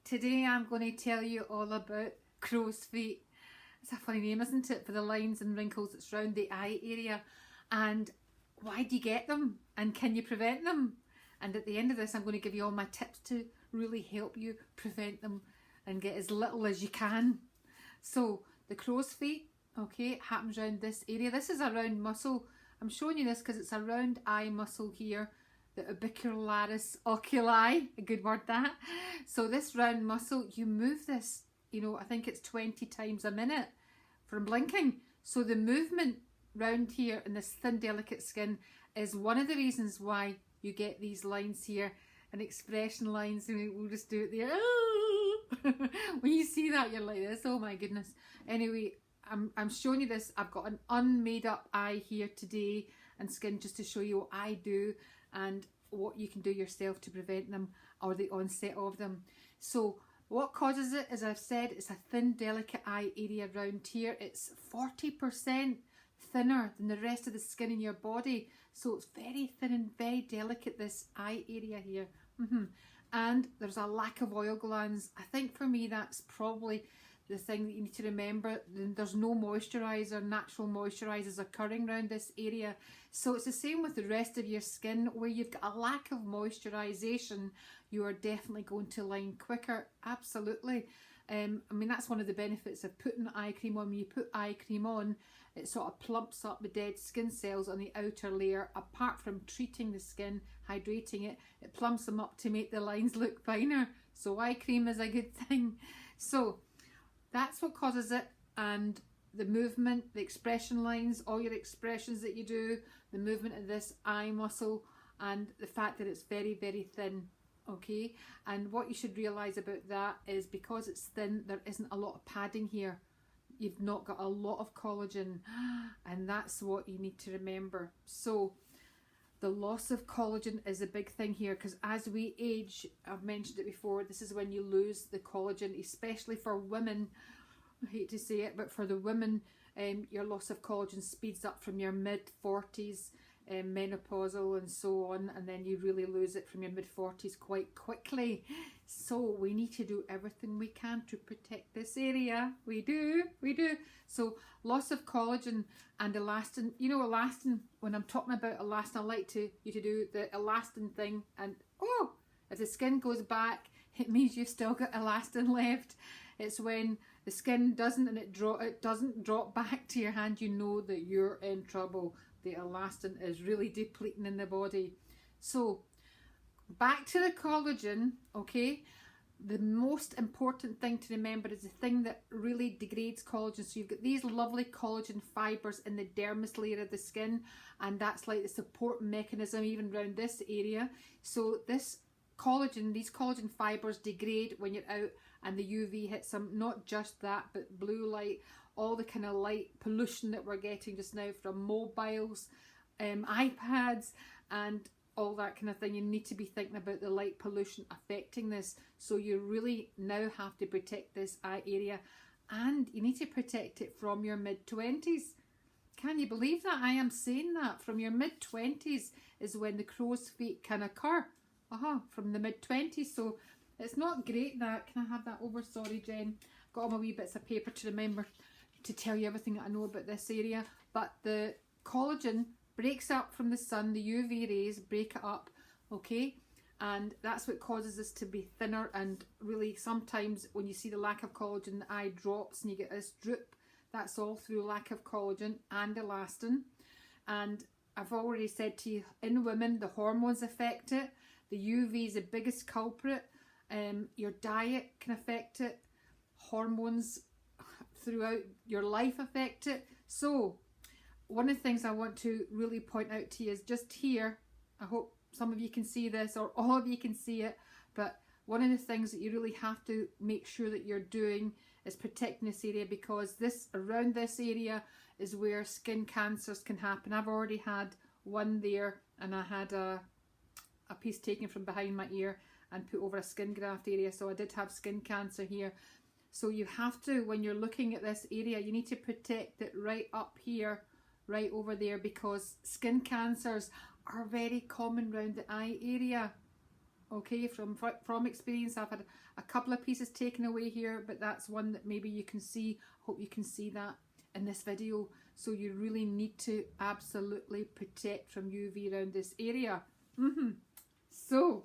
Today I'm going to tell you all about crow's feet. It's a funny name, isn't it, for the lines and wrinkles that's around the eye area. And why do you get them? And can you prevent them? And at the end of this, I'm going to give you all my tips to really help you prevent them and get as little as you can. So the crow's feet, okay, happens around this area. This is a round muscle. I'm showing you this because it's a round eye muscle here. The orbicularis, oculi, a good word that. So this round muscle, you move this, I think it's 20 times a minute from blinking. So the movement round here in this thin, delicate skin is one of the reasons why you get these lines here and expression lines. And we'll just do it there. When you see that, you're like this, oh my goodness. Anyway, I'm showing you this. I've got an unmade up eye here today and skin just to show you what I do and what you can do yourself to prevent them or the onset of them. So what causes it, as I've said, it's a thin, delicate eye area around here. It's 40% thinner than the rest of the skin in your body. So it's very thin and very delicate, this eye area here. And there's a lack of oil glands. I think for me that's probably the thing that you need to remember. There's no moisturiser, natural moisturisers occurring around this area. So it's the same with the rest of your skin. Where you've got a lack of moisturisation, you are definitely going to line quicker. Absolutely. I mean, that's one of the benefits of putting eye cream on. When you put eye cream on, it sort of plumps up the dead skin cells on the outer layer. Apart from treating the skin, hydrating it, it plumps them up to make the lines look finer. So eye cream is a good thing. So that's what causes it, and the movement, the expression lines, all your expressions that you do, the movement of this eye muscle, and the fact that it's very, very thin, okay? And what you should realise about that is because it's thin, there isn't a lot of padding here. You've not got a lot of collagen, and that's what you need to remember. So the loss of collagen is a big thing here, because as we age, I've mentioned it before, this is when you lose the collagen, especially for women. I hate to say it, but for the women, your loss of collagen speeds up from your mid-40s, menopausal and so on, and then you really lose it from your mid-40s quite quickly. So we need to do everything we can to protect this area. We do. So loss of collagen and elastin. Elastin, when I'm talking about elastin, I like you to do the elastin thing. And if the skin goes back, it means you've still got elastin left. It's when the skin doesn't and it doesn't drop back to your hand, you know that you're in trouble. The elastin is really depleting in the body. So back to the collagen, okay? The most important thing to remember is the thing that really degrades collagen. So you've got these lovely collagen fibres in the dermis layer of the skin, and that's like the support mechanism even around this area. So this collagen, these collagen fibres degrade when you're out and the UV hits them. Not just that, but blue light, all the kind of light pollution that we're getting just now from mobiles, iPads, and all that kind of thing. You need to be thinking about the light pollution affecting this. So you really now have to protect this eye area, and you need to protect it from your mid-20s. Can you believe that? I am saying that. From your mid-20s is when the crow's feet can occur. From the mid-20s. So it's not great that. Can I have that over? Sorry, Jen. Got all my wee bits of paper to remember to tell you everything that I know about this area. But the collagen breaks up from the sun, the UV rays break it up, okay? And that's what causes us to be thinner, and really sometimes when you see the lack of collagen, the eye drops and you get this droop. That's all through lack of collagen and elastin. And I've already said to you, in women, the hormones affect it. The UV is the biggest culprit. Your diet can affect it. Hormones throughout your life affect it. So one of the things I want to really point out to you is just here. I hope some of you can see this, or all of you can see it, but one of the things that you really have to make sure that you're doing is protecting this area, because around this area is where skin cancers can happen. I've already had one there, and I had a piece taken from behind my ear and put over a skin graft area, so I did have skin cancer here. So you have to, when you're looking at this area, you need to protect it right up here, right over there, because skin cancers are very common around the eye area. okay, from experience. I've had a couple of pieces taken away here, but that's one that maybe you can see. Hope you can see that in this video. So you really need to absolutely protect from UV around this area. So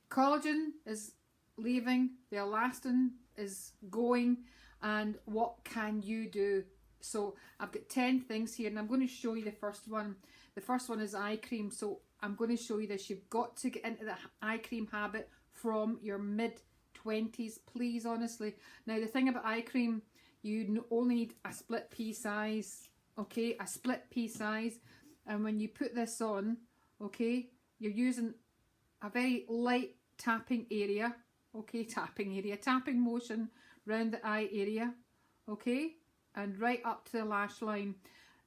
collagen is leaving, the elastin is going, and what can you do? So I've got 10 things here, and I'm going to show you the first one. The first one is eye cream. So I'm going to show you this. You've got to get into the eye cream habit from your mid-20s, please, honestly. Now, the thing about eye cream, you only need a split pea size, okay? A split pea size. And when you put this on, okay, you're using a very light tapping area, okay? Tapping motion around the eye area, okay? And right up to the lash line.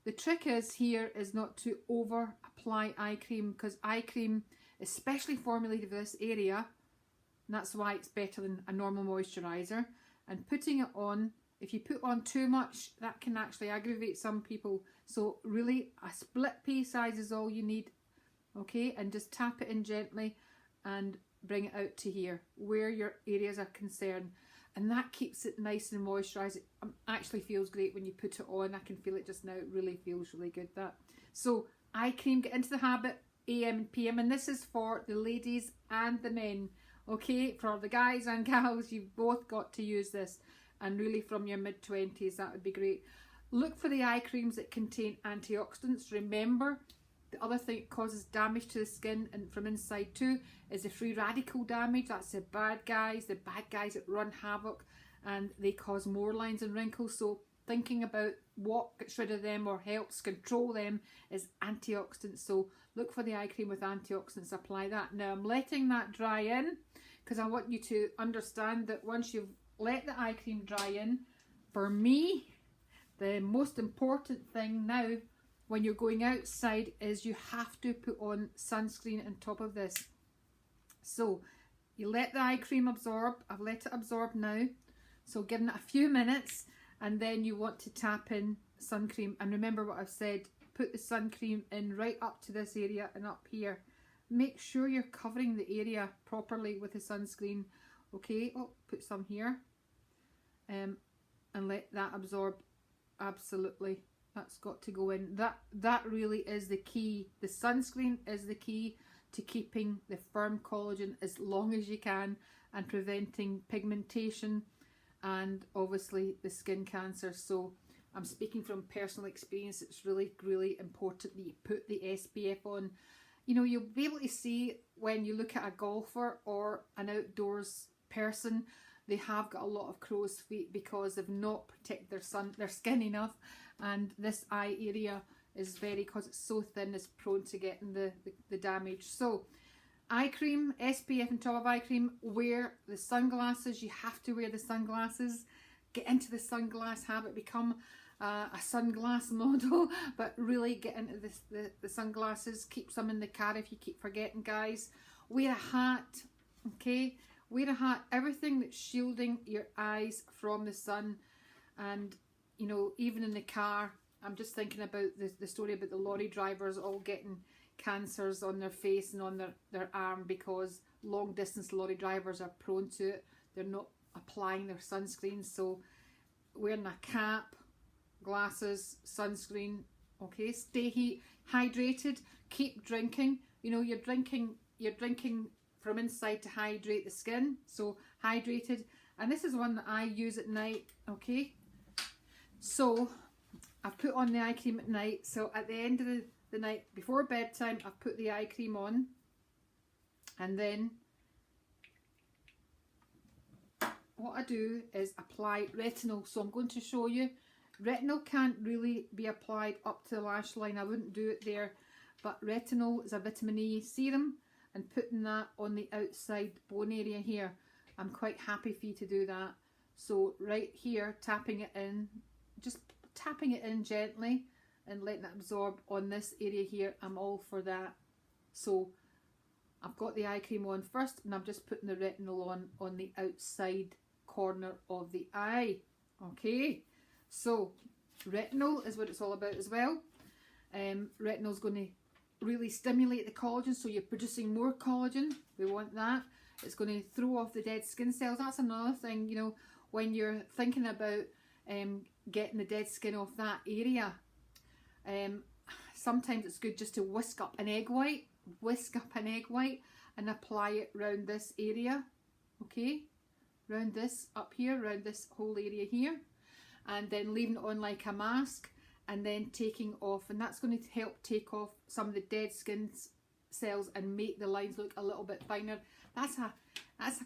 The trick is here is not to over apply eye cream, because eye cream, especially formulated for this area, and that's why it's better than a normal moisturiser. And putting it on, if you put on too much, that can actually aggravate some people. So really a split pea size is all you need, okay? And just tap it in gently and bring it out to here where your areas are concerned. And that keeps it nice and moisturised. It actually feels great when you put it on. I can feel it just now. It really feels really good, that. So eye cream, get into the habit, AM and PM. And this is for the ladies and the men, okay? For the guys and gals, you've both got to use this. And really from your mid-20s, that would be great. Look for the eye creams that contain antioxidants. Remember, the other thing that causes damage to the skin and from inside too is the free radical damage. That's the bad guys that run havoc, and they cause more lines and wrinkles. So thinking about what gets rid of them or helps control them is antioxidants. So look for the eye cream with antioxidants, apply that. Now I'm letting that dry in because I want you to understand that once you've let the eye cream dry in, for me, the most important thing now when you're going outside is you have to put on sunscreen on top of this. So you let the eye cream absorb. I've let it absorb now. So giving it a few minutes, and then you want to tap in sun cream. And remember what I've said, put the sun cream in right up to this area and up here. Make sure you're covering the area properly with the sunscreen. Okay, oh, put some here. And let that absorb. Absolutely. That's got to go in. That really is the key. The sunscreen is the key to keeping the firm collagen as long as you can and preventing pigmentation and obviously the skin cancer. So I'm speaking from personal experience. It's really, really important that you put the SPF on. You know, you'll be able to see when you look at a golfer or an outdoors person, they have got a lot of crow's feet because they've not protected their skin enough. And this eye area is very, because it's so thin, is prone to getting the damage. So eye cream, SPF on top of eye cream, wear the sunglasses. You have to wear the sunglasses. Get into the sunglass habit, become a sunglass model, but really get into the sunglasses. Keep some in the car if you keep forgetting, guys. Wear a hat, okay? Wear a hat, everything that's shielding your eyes from the sun. And you know, even in the car, I'm just thinking about the story about the lorry drivers all getting cancers on their face and on their arm because long distance lorry drivers are prone to it. They're not applying their sunscreen. So wearing a cap, glasses, sunscreen, okay? Stay hydrated, keep drinking. You know, you're drinking from inside to hydrate the skin. So hydrated. And this is one that I use at night, okay? So I've put on the eye cream at night. So at the end of the night, before bedtime, I've put the eye cream on. And then what I do is apply retinol. So I'm going to show you. Retinol can't really be applied up to the lash line. I wouldn't do it there. But retinol is a vitamin E serum. And putting that on the outside bone area here, I'm quite happy for you to do that. So right here, tapping it in. Just tapping it in gently and letting it absorb on this area here. I'm all for that. So I've got the eye cream on first, and I'm just putting the retinol on the outside corner of the eye. Okay, so retinol is what it's all about as well. Retinol is going to really stimulate the collagen, so you're producing more collagen. We want that. It's going to throw off the dead skin cells. That's another thing, you know, when you're thinking about getting the dead skin off that area. Sometimes it's good just to whisk up an egg white, and apply it around this area, okay? Round this up here, around this whole area here, and then leaving it on like a mask, and then taking off, and that's going to help take off some of the dead skin cells and make the lines look a little bit finer. That's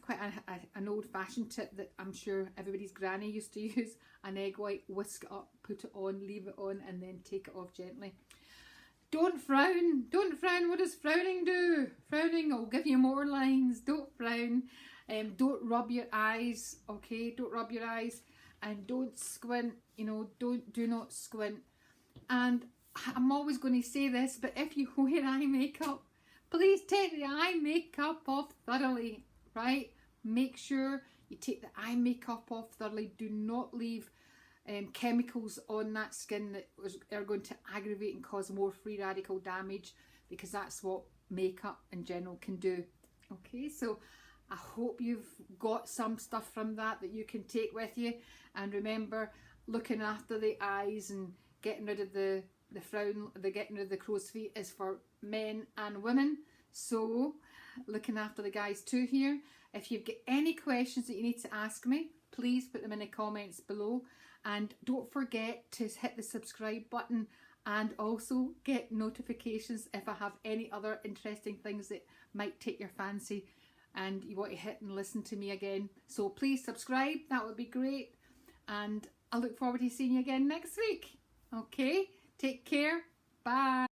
quite an old-fashioned tip that I'm sure everybody's granny used to use. An egg white, whisk it up, put it on, leave it on, and then take it off gently. Don't frown. Don't frown. What does frowning do? Frowning will give you more lines. Don't frown. Don't rub your eyes. Okay, don't rub your eyes, and don't squint. You know, do not squint. And I'm always going to say this, but if you wear eye makeup, please take the eye makeup off thoroughly. Right? Make sure you take the eye makeup off thoroughly. Do not leave chemicals on that skin that are going to aggravate and cause more free radical damage, because that's what makeup in general can do. Okay, so I hope you've got some stuff from that you can take with you. And remember, looking after the eyes and getting rid of the frown, getting rid of the crow's feet is for men and women. So looking after the guys too here. If you've got any questions that you need to ask me, please put them in the comments below. And don't forget to hit the subscribe button and also get notifications if I have any other interesting things that might take your fancy and you want to hit and listen to me again. So please subscribe, that would be great. And I look forward to seeing you again next week. Okay, take care. Bye.